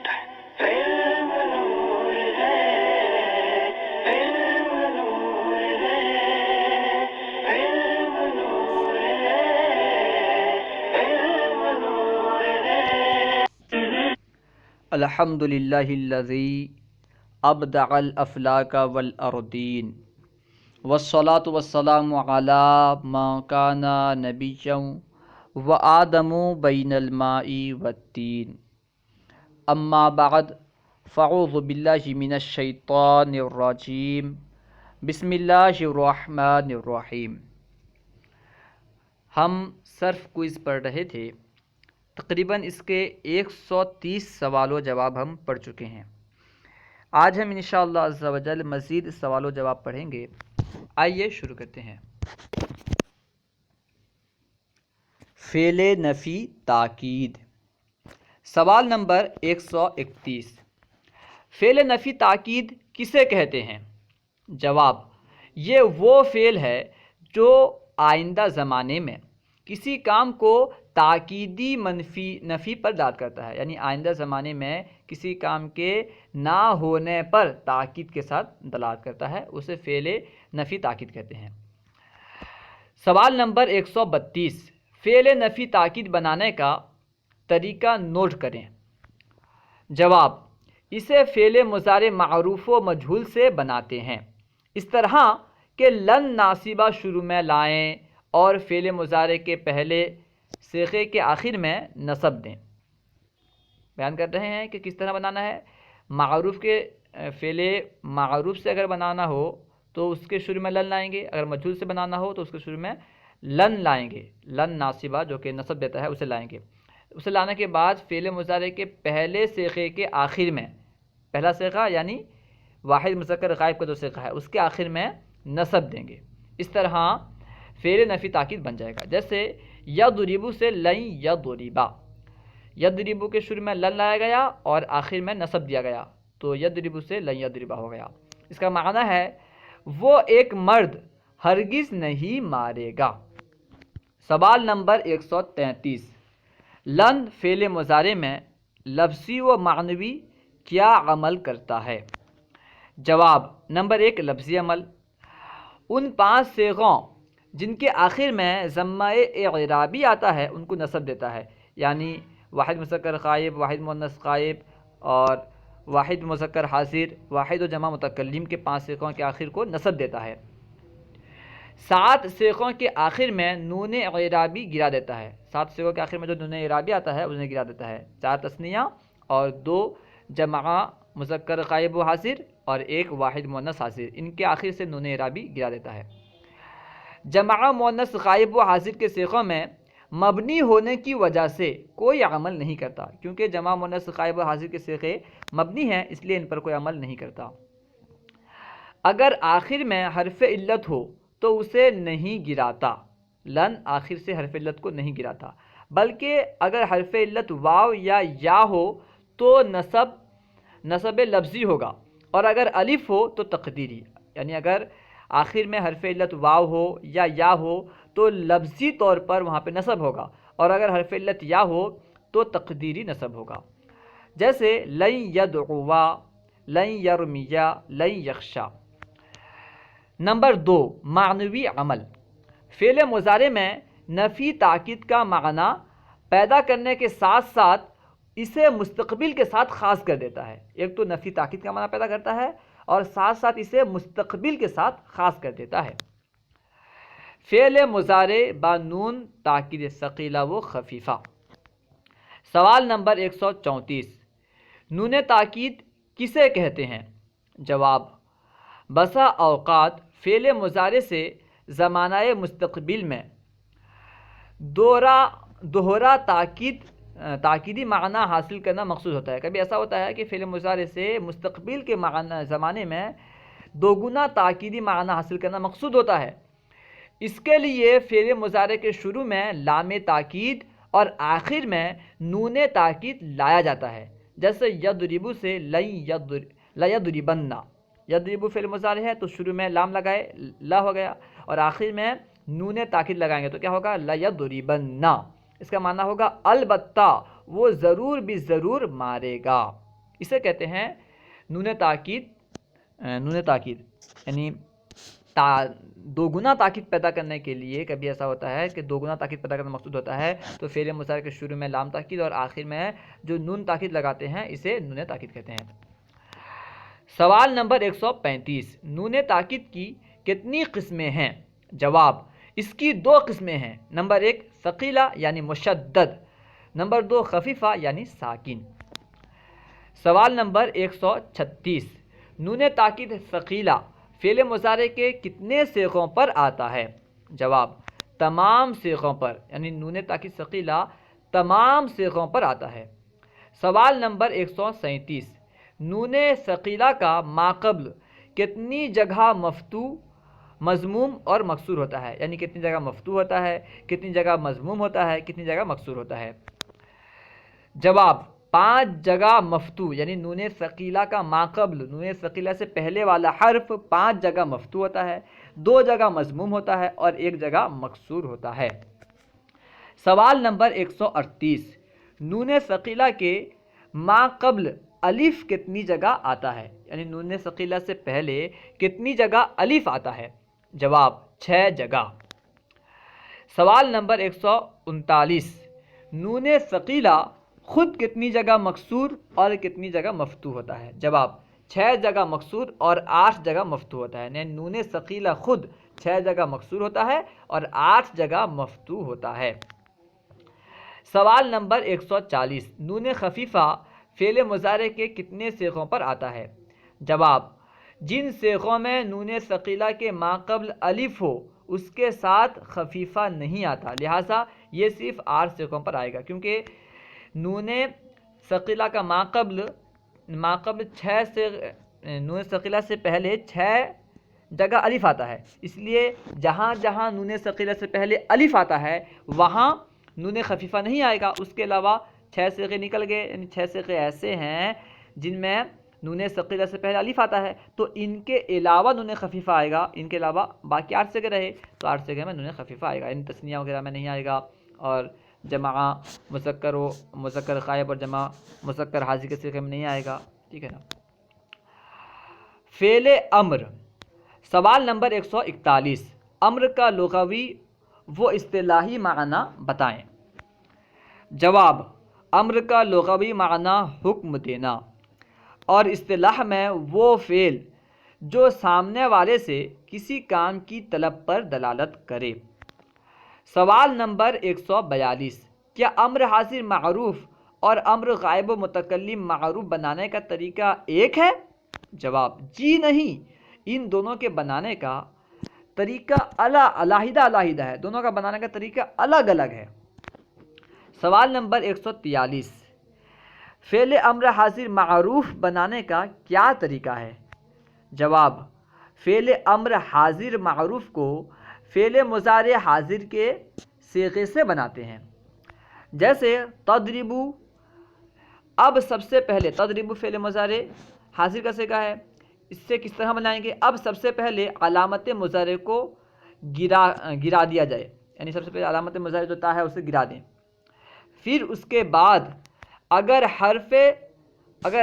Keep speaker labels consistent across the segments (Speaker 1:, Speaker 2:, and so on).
Speaker 1: دیتا ہے۔ علم نور ہے، علم نور ہے، علم نور ہے، علم نور ہے۔
Speaker 2: الحمد للہ الذی ابدع الافلاک والارضین والصلاة والسلام علی من کان نبیا وآدم بین الماء والتین، اما بعد فاعوذ باللہ من الشیطان الرجیم، بسم اللہ الرحمن الرحیم۔ ہم صرف کوئز پڑھ رہے تھے، تقریباً اس کے 130 سوال و جواب ہم پڑھ چکے ہیں۔ آج ہم انشاءاللہ عز و جل مزید سوال و جواب پڑھیں گے۔ آئیے شروع کرتے ہیں۔ فعل نفی تاکید، سوال نمبر 131، فعل نفی تاکید کسے کہتے ہیں؟ جواب، یہ وہ فعل ہے جو آئندہ زمانے میں کسی کام کو تاکیدی نفی پر دال کرتا ہے، یعنی آئندہ زمانے میں کسی کام کے نہ ہونے پر تاکید کے ساتھ دلالت کرتا ہے، اسے فعل نفی تاکید کہتے ہیں۔ سوال نمبر 132، فعل نفی تاکید بنانے کا طریقہ نوٹ کریں۔ جواب، اسے فعل مضارع معروف و مجہول سے بناتے ہیں، اس طرح کہ لن ناصبہ شروع میں لائیں اور فعل مضارع کے پہلے صیغے کے آخر میں نصب دیں۔ بیان کر رہے ہیں کہ کس طرح بنانا ہے۔ معروف کے فعل معروف سے اگر بنانا ہو تو اس کے شروع میں لن لائیں گے، اگر مجہول سے بنانا ہو تو اس کے شروع میں لن لائیں گے، لن ناصبہ جو کہ نصب دیتا ہے اسے لائیں گے۔ اسے لانے کے بعد فعل مضارع کے پہلے صیغے کے آخر میں، پہلا صیغہ یعنی واحد مذکر غائب کا جو صیغہ ہے اس کے آخر میں نصب دیں گے۔ اس طرح فعل نفی تاکید بن جائے گا۔ جیسے یضرب سے لن یضربا، یضرب کے شروع میں لن لایا گیا اور آخر میں نصب دیا گیا تو یضرب سے لن یضربا ہو گیا۔ اس کا معنی ہے وہ ایک مرد ہرگز نہیں مارے گا۔ سوال نمبر 133، لن فعل مضارع میں لفظی و معنوی کیا عمل کرتا ہے؟ جواب، نمبر 1 لفظی عمل، ان 5 صیغوں جن کے آخر میں ضمہ اعرابی آتا ہے ان کو نصب دیتا ہے، یعنی واحد مذکر غائب، واحد مؤنث غائب اور واحد مذکر حاضر، واحد و جمع متکلم کے 5 صیغوں کے آخر کو نصب دیتا ہے۔ 7 صیغوں کے آخر میں نون اعرابی گرا دیتا ہے، 7 صیغوں کے آخر میں جو نون اعرابی آتا ہے انہیں گرا دیتا ہے، 4 تثنیہ اور 2 جمع مذکر غائب و حاضر اور 1 واحد مؤنث حاضر، ان کے آخر سے نون اعرابی گرا دیتا ہے۔ جمع مؤنث غائب و حاضر کے صیغوں میں مبنی ہونے کی وجہ سے کوئی عمل نہیں کرتا، کیونکہ جمع مؤنث غائب و حاضر کے صیغے مبنی ہیں اس لیے ان پر کوئی عمل نہیں کرتا۔ اگر آخر میں حرف علت ہو تو اسے نہیں گراتا، لن آخر سے حرف علت کو نہیں گراتا، بلکہ اگر حرف علت واو یا ہو تو نصب لفظی ہوگا، اور اگر الف ہو تو تقدیری، یعنی اگر آخر میں حرف علت واو ہو یا ہو تو لفظی طور پر وہاں پہ نصب ہوگا، اور اگر حرف علت یا ہو تو تقدیری نصب ہوگا۔ جیسے لن یدعوا، لن یرمیا، لن یخشا۔ نمبر 2 معنوی عمل، فعل مضارع میں نفی تاکید کا معنی پیدا کرنے کے ساتھ ساتھ اسے مستقبل کے ساتھ خاص کر دیتا ہے۔ ایک تو نفی تاکید کا معنی پیدا کرتا ہے اور ساتھ ساتھ اسے مستقبل کے ساتھ خاص کر دیتا ہے۔ فعل مضارع با نون تاکید ثقیلہ و خفیفہ۔ سوال نمبر 134، نون تاکید کسے کہتے ہیں؟ جواب، بسا اوقات فعل مضارع سے زمانہ مستقبل میں دوہرا تاکیدی معنی حاصل کرنا مقصود ہوتا ہے۔ کبھی ایسا ہوتا ہے کہ فعل مضارع سے مستقبل کے زمانے میں دوگنا تاکیدی معنی حاصل کرنا مقصود ہوتا ہے۔ اس کے لیے فعل مضارع کے شروع میں لام تاکید اور آخر میں نون تاکید لایا جاتا ہے، جیسے یضرب سے لا یضربن، یضرب فعل مضارع ہے تو شروع میں لام لگائے لا ہو گیا اور آخر میں نون تاکید لگائیں گے تو کیا ہوگا؟ لا یضربن۔ اس کا معنی ہوگا البتہ وہ ضرور بھی ضرور مارے گا۔ اسے کہتے ہیں نون تاکید یعنی دو گنا تاکید پیدا کرنے کے لیے کبھی ایسا ہوتا ہے کہ دو گنا تاکید پیدا کرنا مقصود ہوتا ہے تو فعل مضارع کے شروع میں لام تاکید اور آخر میں جو نون تاکید لگاتے ہیں اسے نون تاکید کہتے ہیں۔ سوال نمبر 135، نون تاکید کی کتنی قسمیں ہیں؟ جواب، اس کی دو قسمیں ہیں، نمبر 1 ثقیلہ یعنی مشدد، نمبر 2 خفیفہ یعنی ساکن۔ سوال نمبر 136، نون تاکید ثقیلہ فعل مضارع کے کتنے صیغوں پر آتا ہے؟ جواب، تمام صیغوں پر، یعنی نون تاکید ثقیلہ تمام صیغوں پر آتا ہے۔ سوال نمبر 137، نون ثقیلہ کا ماقبل کتنی جگہ مفتوح، مضموم اور مکسور ہوتا ہے؟ یعنی کتنی جگہ مفتوح ہوتا ہے، کتنی جگہ مضموم ہوتا ہے، کتنی جگہ مکسور ہوتا ہے؟ جواب، 5 جگہ مفتوح، یعنی نون ثقیلہ کا ماقبل، نون ثقیلہ سے پہلے والا حرف 5 جگہ مفتوح ہوتا ہے، 2 جگہ مضموم ہوتا ہے اور 1 جگہ مکسور ہوتا ہے۔ سوال نمبر 138، نون ثقیلہ کے ماقبل الف کتنی جگہ آتا ہے؟ یعنی نون ثقیلہ سے پہلے کتنی جگہ الف آتا ہے؟ جواب، 6 جگہ۔ سوال نمبر 139، نون ثقیلہ خود کتنی جگہ مکسور اور کتنی جگہ مفتوح ہوتا ہے؟ جواب، 6 جگہ مکسور اور 8 جگہ مفتوح ہوتا ہے، یعنی نون ثقیلہ خود 6 جگہ مکسور ہوتا ہے اور 8 جگہ مفتوح ہوتا ہے۔ سوال نمبر 140، نون خفیفہ فعل مضارع کے کتنے صیغوں پر آتا ہے؟ جواب، جن صیغوں میں نون ثقیلہ کے ماقبل الف ہو اس کے ساتھ خفیفہ نہیں آتا، لہٰذا یہ صرف 8 صیغوں پر آئے گا، کیونکہ نون ثقیلہ کا ماقبل 6 سے نون ثقیلہ سے پہلے 6 جگہ الف آتا ہے، اس لیے جہاں جہاں نون ثقیلہ سے پہلے الف آتا ہے وہاں نون خفیفہ نہیں آئے گا۔ اس کے علاوہ 6 صیغے نکل گئے، یعنی 6 صیغے ایسے ہیں جن میں نون ثقیلہ سے پہلے الف آتا ہے، تو ان کے علاوہ نون خفیفہ آئے گا، ان کے علاوہ باقی 8 صیغے رہے تو 8 صیغے میں نون خفیفہ آئے گا، یعنی تثنیہ وغیرہ میں نہیں آئے گا، اور جمع مذکر غائب اور جمع مذکر حاضر کے صیغے میں نہیں آئے گا، ٹھیک ہے نا۔ فعل امر، سوال نمبر 141، امر کا لغوی و اصطلاحی معنی بتائیں۔ جواب، امر کا لغوی معنی حکم دینا، اور اصطلاح میں وہ فعل جو سامنے والے سے کسی کام کی طلب پر دلالت کرے۔ سوال نمبر 142، کیا امر حاضر معروف اور امر غائب و متکلم معروف بنانے کا طریقہ ایک ہے؟ جواب، جی نہیں، ان دونوں کے بنانے کا طریقہ علیحدہ ہے، دونوں کا بنانے کا طریقہ الگ الگ ہے۔ سوال نمبر 143، فعل امر حاضر معروف بنانے کا کیا طریقہ ہے؟ جواب، فعل امر حاضر معروف کو فعل مضارع حاضر کے صیغے سے بناتے ہیں، جیسے تضربو، اب سب سے پہلے تضربو فعل مضارع حاضر کا صیغہ ہے، اس سے کس طرح بنائیں گے؟ اب سب سے پہلے علامت مضارع کو گرا دیا جائے، یعنی سب سے پہلے علامت مضارع جو تا ہے اسے گرا دیں، پھر اس کے بعد اگر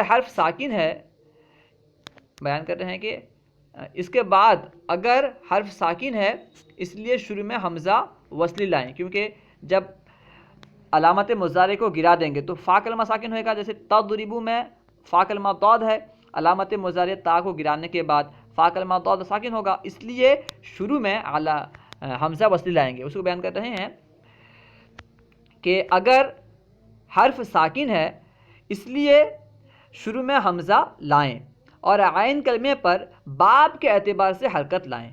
Speaker 2: حرف ساکن ہے، بیان کر رہے ہیں کہ اس کے بعد اگر حرف ساکن ہے اس لیے شروع میں حمزہ وصلی لائیں، کیونکہ جب علامت مضارع کو گرا دیں گے تو فا کلمہ ساکن ہوئے گا، جیسے تضربو میں فا کلمہ ضاد ہے، علامت مضارع تا کو گرانے کے بعد فا کلمہ ضاد ساکن ہوگا، اس لیے شروع میں حمزہ وصلی لائیں گے۔ اس کو بیان کر رہے ہیں کہ اگر حرف ساکن ہے اس لیے شروع میں حمزہ لائیں اور عین کلمے پر باب کے اعتبار سے حرکت لائیں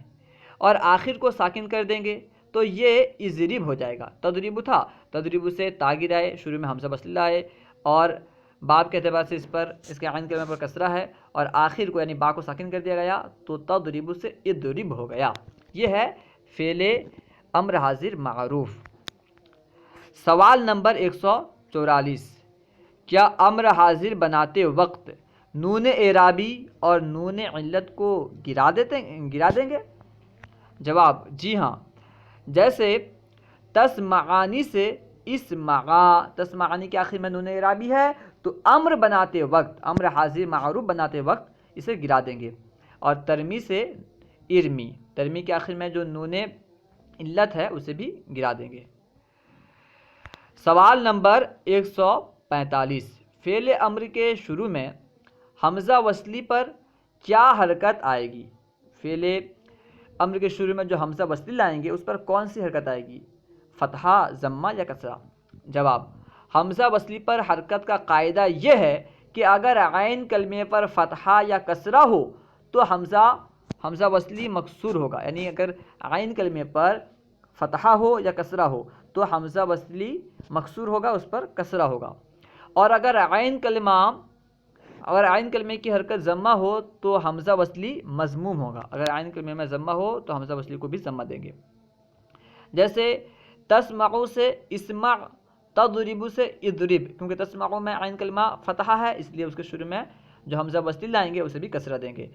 Speaker 2: اور آخر کو ساکن کر دیں گے تو یہ اضرب ہو جائے گا۔ تضربو تھا، تضربو سے تا گرائے، شروع میں حمزہ وصلی لائے اور باب کے اعتبار سے اس کے عین کلمے پر کسرہ ہے اور آخر کو یعنی با کو ساکن کر دیا گیا تو تضربو سے اضرب ہو گیا۔ یہ ہے فعل امر حاضر معروف۔ سوال نمبر 144، کیا امر حاضر بناتے وقت نون اعرابی اور نون علت کو گرا دیں گے؟ جواب، جی ہاں، جیسے تسمعانی سے اسمعا، تسمعانی کے آخر میں نون اعرابی ہے تو امر بناتے وقت، امر حاضر معروف بناتے وقت اسے گرا دیں گے. اور ترمی سے ارمی، ترمی کے آخر میں جو نون علت ہے اسے بھی گرا دیں گے. سوال نمبر 145. فعل امر کے شروع میں حمزہ وصلی پر کیا حرکت آئے گی؟ فعل امر کے شروع میں جو حمزہ وصلی لائیں گے اس پر کون سی حرکت آئے گی؟ فتحہ، ضمہ یا کسرہ؟ جواب: حمزہ وصلی پر حرکت کا قاعدہ یہ ہے کہ اگر عین کلمے پر فتحہ یا کسرہ ہو تو حمزہ وصلی مکسور ہوگا. یعنی اگر عین کلمے پر فتحہ ہو یا کسرہ ہو تو حمزہ وصلی مکسور ہوگا، اس پر کسرہ ہوگا. اور اگر عین کلمے کی حرکت ضمہ ہو تو حمزہ وصلی مضموم ہوگا. اگر عین کلمے میں ضمہ ہو تو حمزہ وصلی کو بھی ضمہ دیں گے. جیسے تسمعو سے اسمع، تضربو سے اضرب، کیونکہ تسمعو میں عین کلمہ فتحہ ہے اس لیے اس کے شروع میں جو حمزہ وصلی لائیں گے اسے بھی کسرہ دیں گے.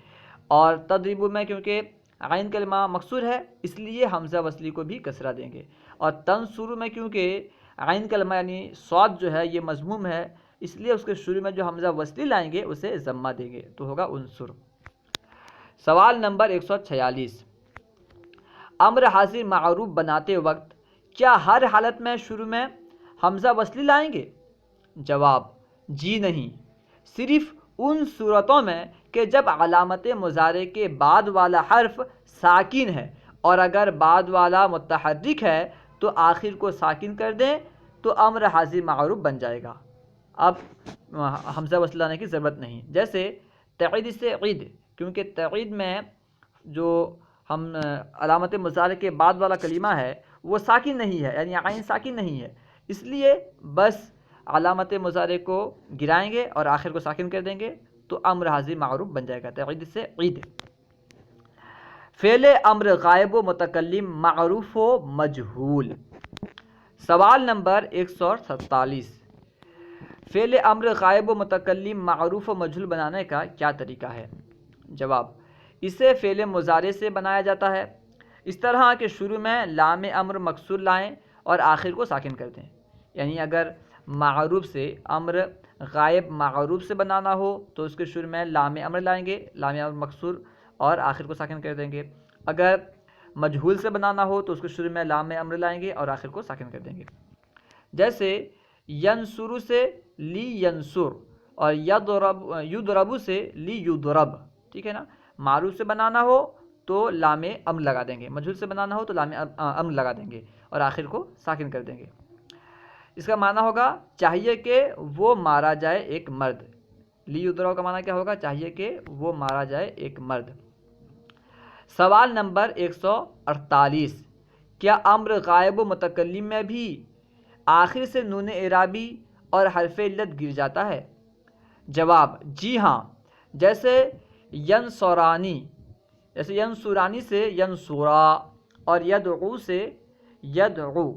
Speaker 2: اور تضربو میں کیونکہ عین کلمہ مکسور ہے اس لیے حمزہ وصلی کو بھی کسرہ دیں گے. اور تنصرو میں کیونکہ عین کلمہ یعنی صاد جو ہے یہ مضموم ہے اس لیے اس کے شروع میں جو حمزہ وصلی لائیں گے اسے ضمہ دیں گے، تو ہوگا انصر. سوال نمبر 146. امر حاضر معروف بناتے وقت کیا ہر حالت میں شروع میں حمزہ وصلی لائیں گے؟ جواب: جی نہیں، صرف ان صورتوں میں کہ جب علامت مضارع کے بعد والا حرف ساکن ہے، اور اگر بعد والا متحرک ہے تو آخر کو ساکن کر دیں تو امر حاضر معروف بن جائے گا. اب حمزہ وصلی لانے کی ضرورت نہیں. جیسے تعید سے عید، کیونکہ تعید میں جو ہم علامت مضارع کے بعد والا کلمہ ہے وہ ساکن نہیں ہے، یعنی عین ساکن نہیں ہے، اس لیے بس علامت مضارع کو گرائیں گے اور آخر کو ساکن کر دیں گے تو امر حاضر معروف بن جائے گا. تعید سے عید. فعل امر غائب و متکلم معروف و مجہول. سوال نمبر 147. فعل امر غائب و متکلم معروف و مجہول بنانے کا کیا طریقہ ہے؟ جواب: اسے فعل مضارع سے بنایا جاتا ہے اس طرح کہ شروع میں لام امر مکسور لائیں اور آخر کو ساکن کر دیں. یعنی اگر معروف سے امر غائب معروف سے بنانا ہو تو اس کے شروع میں لام امر لائیں گے، لام امر مکسور، اور آخر کو ساکن کر دیں گے. اگر مجہول سے بنانا ہو تو اس کے شروع میں لام امر لائیں گے اور آخر کو ساکن کر دیں گے. جیسے ینصر سے لی ینصر اور یضرب سے لی یضرب. ٹھیک ہے نا. معروف سے بنانا ہو تو لام امر لگا دیں گے، مجہول سے بنانا ہو تو لام امر لگا دیں گے اور آخر کو ساکن کر دیں گے. اس کا معنی ہوگا چاہیے کہ وہ مارا جائے ایک مرد. لی یضرب کا معنی کیا ہوگا؟ چاہیے کہ وہ مارا جائے ایک مرد. سوال نمبر 148. کیا امر غائب و متکلم میں بھی آخر سے نون اعرابی اور حرف علت گر جاتا ہے؟ جواب: جی ہاں. جیسے ینصرانی سے ینصرا اور یدعو سے یدعو.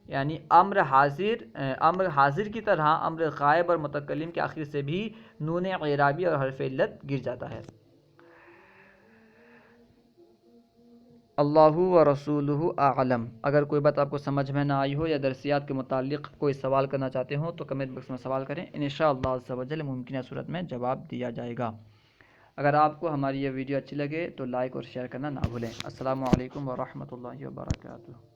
Speaker 2: یعنی امر حاضر کی طرح امر غائب اور متکلم کے آخر سے بھی نون اعرابی اور حرف علت گر جاتا ہے. اللہ و رسولہ اعلم. اگر کوئی بات آپ کو سمجھ میں نہ آئی ہو یا درسیات کے متعلق کوئی سوال کرنا چاہتے ہوں تو کمنٹ باکس میں سوال کریں، انشاءاللہ عز و جل ممکنہ صورت میں جواب دیا جائے گا. اگر آپ کو ہماری یہ ویڈیو اچھی لگے تو لائک اور شیئر کرنا نہ بھولیں. السلام علیکم ورحمۃ اللہ وبرکاتہ.